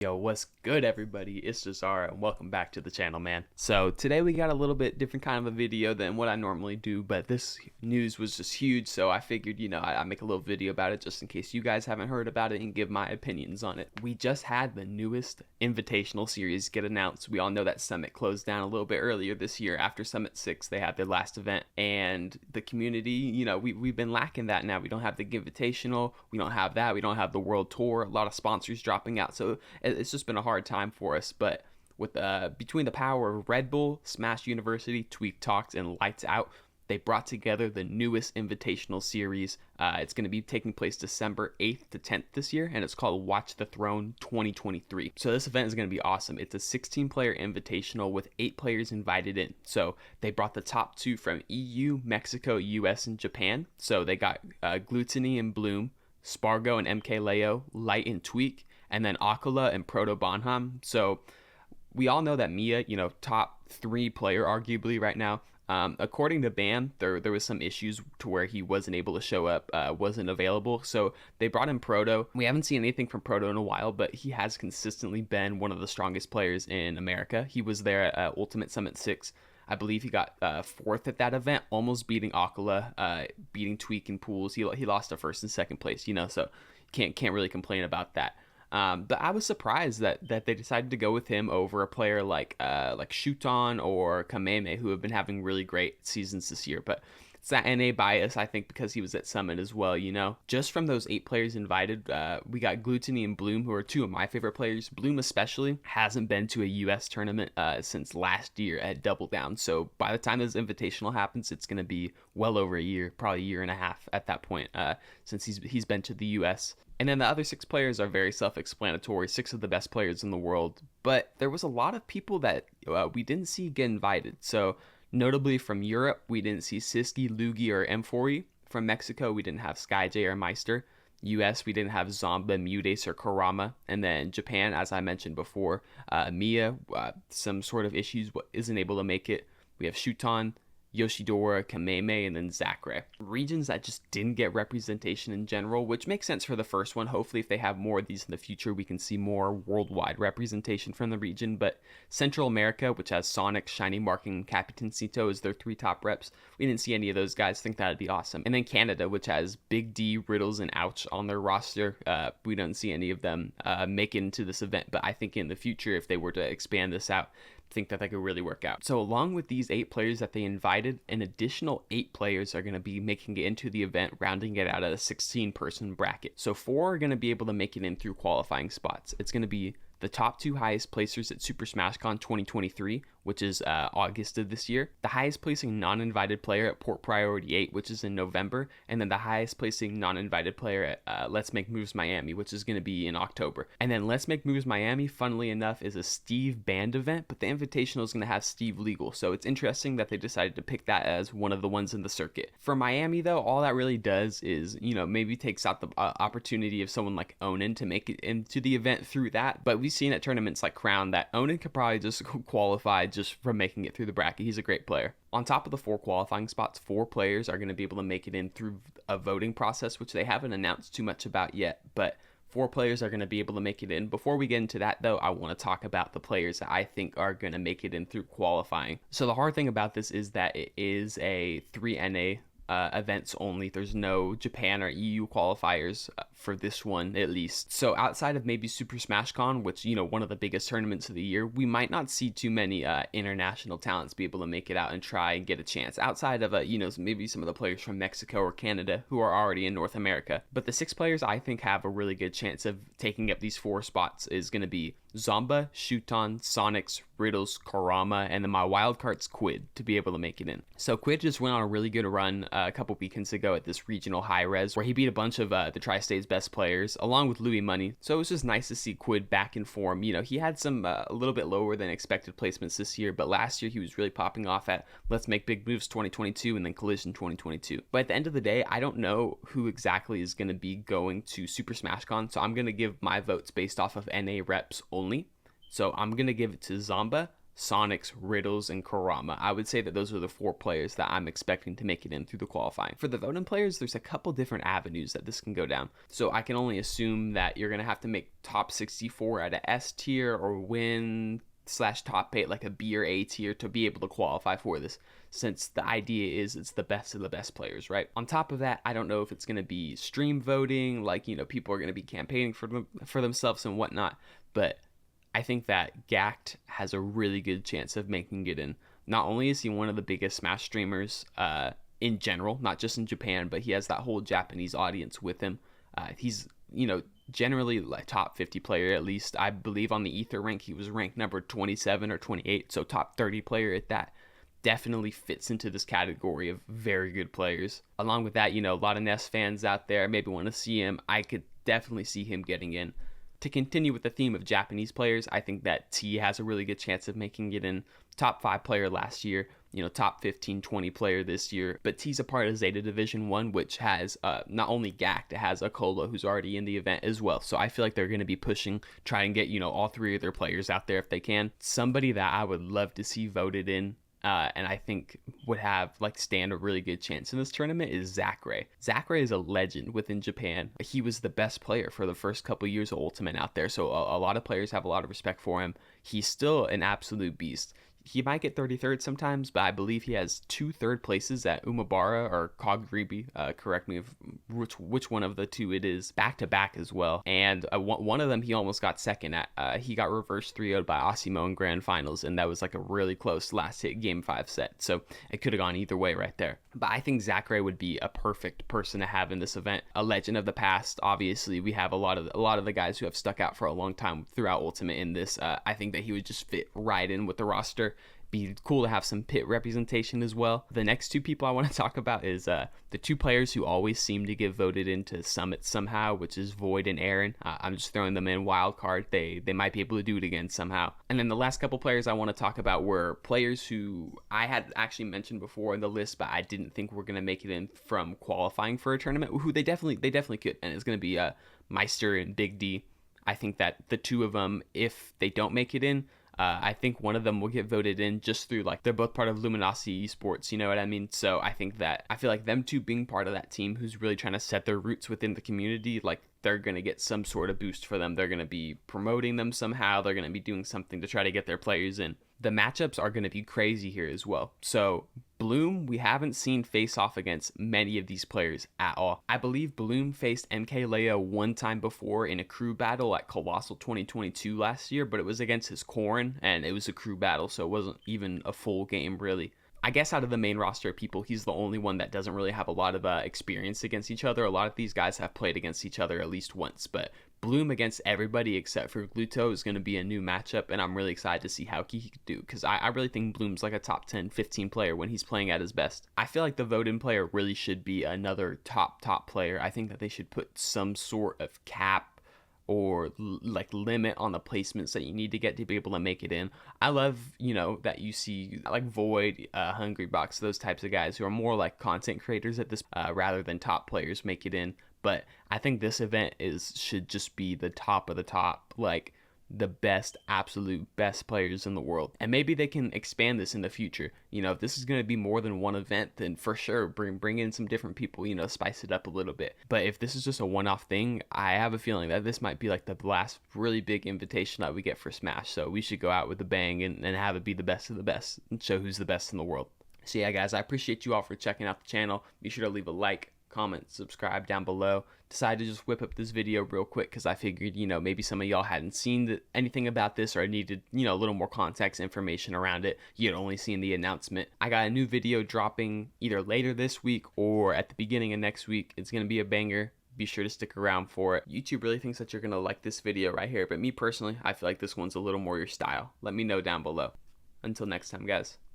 Yo, what's good, everybody? It's Jazara, and welcome back to the channel, man. So today we got a little bit different kind of a video than what I normally do, but this news was just huge, so I figured, I make a little video about it just in case you guys haven't heard about it and give my opinions on it. We just had the newest Invitational Series get announced. We all know that Summit closed down a little bit earlier this year. After Summit 6, they had their last event, and the community, we've been lacking that now. We don't have the Invitational, we don't have that, we don't have the World Tour, a lot of sponsors dropping out, so it's just been a hard time for us. But with between the power of Red Bull, Smash University, Tweek Talks, and Lights Out, they brought together the newest Invitational Series. It's going to be taking place December 8th to 10th this year, and it's called Watch the Throne 2023. So this event is going to be awesome. It's a 16-player invitational with 8 players invited in. So they brought the top 2 from EU, Mexico, US, and Japan. So they got Gluttony and Bloom, Spargo and MK Leo, Light and Tweek, and then Akala and Proto Bonham. So we all know that Mia, top 3 player arguably right now. According to BAM, there was some issues to where he wasn't able to show up, wasn't available. So they brought in Proto. We haven't seen anything from Proto in a while, but he has consistently been one of the strongest players in America. He was there at Ultimate Summit 6. I believe he got 4th at that event, almost beating Akala, beating Tweek in pools. He lost to 1st and 2nd place, so can't really complain about that. But I was surprised that they decided to go with him over a player like Shuton or Kameme, who have been having really great seasons this year. But it's that NA bias, I think, because he was at Summit as well, Just from those 8 players invited, we got Gluttony and Bloom, who are 2 of my favorite players. Bloom especially hasn't been to a US tournament since last year at Double Down. So by the time this invitational happens, it's going to be well over a year, probably a year and a half at that point, since he's been to the US. And then the other 6 players are very self-explanatory, 6 of the best players in the world. But there was a lot of people that we didn't see get invited. So notably from Europe, we didn't see Siski, Lugi, or M4E. From Mexico, we didn't have SkyJ or Meister. US, we didn't have Zomba, Mudace, or Karama. And then Japan, as I mentioned before, Mia, some sort of issues, isn't able to make it. We have Shuton, Yoshidora, Kameme, and then Zachary. Regions that just didn't get representation in general, which makes sense for the first one. Hopefully, if they have more of these in the future, we can see more worldwide representation from the region. But Central America, which has Sonic, Shiny Marking, and Capitancito as their 3 top reps, we didn't see any of those guys. Think that'd be awesome. And then Canada, which has Big D, Riddles, and Ouch on their roster. We don't see any of them make it into this event. But I think in the future, if they were to expand this out, think that could really work out. So along with these 8 players that they invited, an additional 8 players are going to be making it into the event, rounding it out at a 16-person bracket. So 4 are going to be able to make it in through qualifying spots. It's going to be the top 2 highest placers at Super Smash Con 2023, which is August of this year, the highest placing non-invited player at Port Priority 8, which is in November, and then the highest placing non-invited player at Let's Make Moves Miami, which is going to be in October. And then Let's Make Moves Miami, funnily enough, is a Steve banned event, but the Invitational is going to have Steve legal, so it's interesting that they decided to pick that as one of the ones in the circuit. For Miami, though, all that really does is, maybe takes out the opportunity of someone like Onan to make it into the event through that, but we've seen at tournaments like Crown that Onan could probably just qualify just from making it through the bracket. He's a great player. On top of the 4 qualifying spots, 4 players are going to be able to make it in through a voting process, which they haven't announced too much about yet, but 4 players are going to be able to make it in. Before we get into that, though, I want to talk about the players that I think are going to make it in through qualifying. So the hard thing about this is that it is a 3 NA events only. There's no Japan or EU qualifiers for this one, at least. So outside of maybe Super Smash Con, which, one of the biggest tournaments of the year, we might not see too many international talents be able to make it out and try and get a chance outside of, maybe some of the players from Mexico or Canada who are already in North America. But the 6 players I think have a really good chance of taking up these 4 spots is going to be Zomba, Shuton, Sonics, Riddles, Karama, and then my wildcard's Quid to be able to make it in. So Quid just went on a really good run a couple weekends ago at this regional high res where he beat a bunch of the Tri-State's best players along with Louis Money. So it was just nice to see Quid back in form. He had some a little bit lower than expected placements this year, but last year he was really popping off at Let's Make Big Moves 2022 and then Collision 2022. But at the end of the day, I don't know who exactly is going to be going to Super Smash Con, so I'm going to give my votes based off of NA reps only. So I'm going to give it to Zomba, Sonics, Riddles, and Kurama. I would say that those are the 4 players that I'm expecting to make it in through the qualifying. For the voting players, there's a couple different avenues that this can go down. So I can only assume that you're going to have to make top 64 at a S tier or win / top 8 like a B or A tier to be able to qualify for this, since the idea is it's the best of the best players, right? On top of that, I don't know if it's going to be stream voting, like, you know, people are going to be campaigning for themselves and whatnot, but I think that Gact has a really good chance of making it in. Not only is he one of the biggest Smash streamers in general, not just in Japan, but he has that whole Japanese audience with him. He's, you know, generally like top 50 player, at least. I believe on the Ether rank he was ranked number 27 or 28, so top 30 player at that. Definitely fits into this category of very good players. Along with that, you know, a lot of Ness fans out there maybe want to see him. I could definitely see him getting in. To continue with the theme of Japanese players, I think that T has a really good chance of making it in. Top 5 player last year, you know, top 15, 20 player this year. But T's a part of Zeta Division 1, which has not only Gact, it has Akola, who's already in the event as well. So I feel like they're going to be pushing, try and get, you know, all 3 of their players out there if they can. Somebody that I would love to see voted in, and I think would have stand a really good chance in this tournament is Zachary. Zachary is a legend within Japan. He was the best player for the first couple years of Ultimate out there, so a lot of players have a lot of respect for him. He's still an absolute beast. He might get 33rd sometimes, but I believe he has 2 third places at Umabara or Kogribi. Correct me if which one of the 2 it is, back to back as well. And one of them he almost got second at. He got reverse 3-0'd by Asimo in grand finals, and that was like a really close last hit game 5 set. So it could have gone either way right there. But I think Zachary would be a perfect person to have in this event. A legend of the past. Obviously, we have a lot of the guys who have stuck out for a long time throughout Ultimate in this. I think that he would just fit right in with the roster. Be cool to have some pit representation as well. The next 2 people I want to talk about is the 2 players who always seem to get voted into Summit somehow, which is Void and Aaron. I'm just throwing them in wild card. They might be able to do it again somehow. And then the last couple players I want to talk about were players who I had actually mentioned before in the list, but I didn't think were going to make it in from qualifying for a tournament, who they definitely could, and it's going to be Meister and Big D. I think that the 2 of them, if they don't make it in, I think one of them will get voted in just through they're both part of Luminosity Esports, you know what I mean? So I feel like them 2 being part of that team who's really trying to set their roots within the community, they're going to get some sort of boost for them. They're going to be promoting them somehow. They're going to be doing something to try to get their players in. The matchups are going to be crazy here as well. So Bloom, we haven't seen face off against many of these players at all. I believe Bloom faced MK Leo one time before in a crew battle at Colossal 2022 last year, but it was against his Corrin, and it was a crew battle, so it wasn't even a full game really. I guess out of the main roster of people, he's the only one that doesn't really have a lot of experience against each other. A lot of these guys have played against each other at least once, but Bloom against everybody except for Gluto is going to be a new matchup, and I'm really excited to see how he could do, because I really think Bloom's like a top 10, 15 player when he's playing at his best. I feel like the vote-in player really should be another top player. I think that they should put some sort of cap or limit on the placements that you need to get to be able to make it in. I love, that you see Void, Hungry Box, those types of guys who are more like content creators at this rather than top players make it in. But I think this event should just be the top of the top, the best, absolute best players in the world. And maybe they can expand this in the future. If this is going to be more than one event, then for sure bring in some different people, spice it up a little bit. But if this is just a one-off thing, I have a feeling that this might be the last really big invitation that we get for Smash. So we should go out with a bang and have it be the best of the best and show who's the best in the world. So yeah, guys, I appreciate you all for checking out the channel. Be sure to leave a like, comment, subscribe down below. Decided to just whip up this video real quick because I figured, maybe some of y'all hadn't seen anything about this or needed, a little more context information around it. You'd only seen the announcement. I got a new video dropping either later this week or at the beginning of next week. It's going to be a banger. Be sure to stick around for it. YouTube really thinks that you're going to like this video right here, but me personally, I feel like this one's a little more your style. Let me know down below. Until next time, guys.